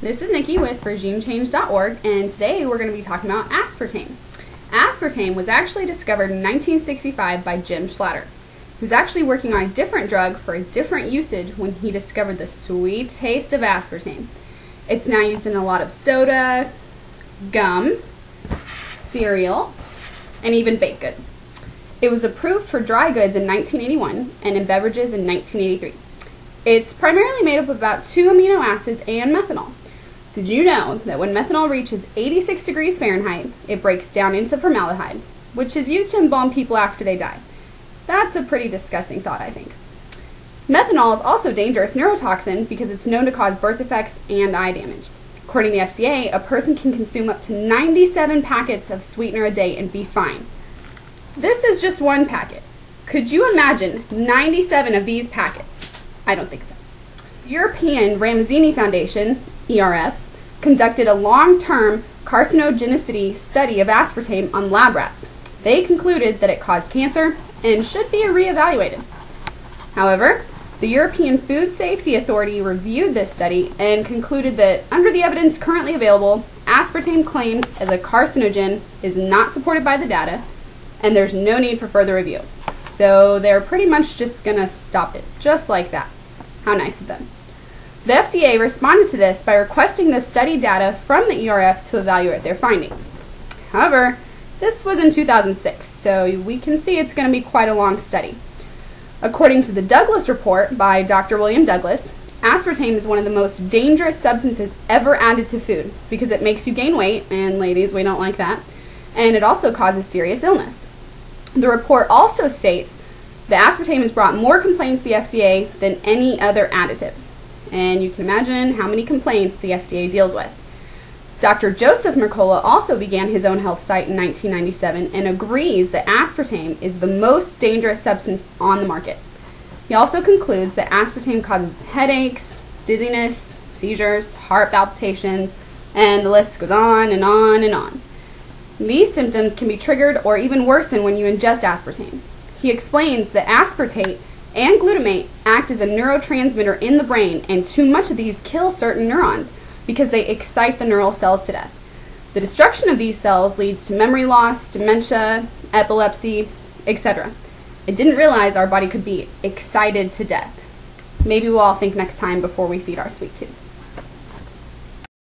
This is Nikki with RegimeChange.org, and today we're going to be talking about aspartame. Aspartame was actually discovered in 1965 by Jim Schlatter. He was actually working on a different drug for a different usage when he discovered the sweet taste of aspartame. It's now used in a lot of soda, gum, cereal, and even baked goods. It was approved for dry goods in 1981 and in beverages in 1983. It's primarily made up of about 2 amino acids and methanol. Did you know that when methanol reaches 86 degrees Fahrenheit, it breaks down into formaldehyde, which is used to embalm people after they die? That's a pretty disgusting thought, I think. Methanol is also a dangerous neurotoxin because it's known to cause birth defects and eye damage. According to the FDA, a person can consume up to 97 packets of sweetener a day and be fine. This is just one packet. Could you imagine 97 of these packets? I don't think so. European Ramazini Foundation, ERF, conducted a long-term carcinogenicity study of aspartame on lab rats. They concluded that it caused cancer and should be reevaluated. However, the European Food Safety Authority reviewed this study and concluded that under the evidence currently available, aspartame claims as a carcinogen is not supported by the data, and there's no need for further review. So they're pretty much just going to stop it, just like that. How nice of them. The FDA responded to this by requesting the study data from the ERF to evaluate their findings. However, this was in 2006, so we can see it's going to be quite a long study. According to the Douglas report by Dr. William Douglas, aspartame is one of the most dangerous substances ever added to food because it makes you gain weight, and ladies, we don't like that, and it also causes serious illness. The report also states that aspartame has brought more complaints to the FDA than any other additive. And you can imagine how many complaints the FDA deals with. Dr. Joseph Mercola also began his own health site in 1997 and agrees that aspartame is the most dangerous substance on the market. He also concludes that aspartame causes headaches, dizziness, seizures, heart palpitations, and the list goes on and on and on. These symptoms can be triggered or even worsen when you ingest aspartame. He explains that aspartate and glutamate act as a neurotransmitter in the brain, and too much of these kill certain neurons because they excite the neural cells to death. The destruction of these cells leads to memory loss, dementia, epilepsy, etc. I didn't realize our body could be excited to death. Maybe we'll all think next time before we feed our sweet tooth.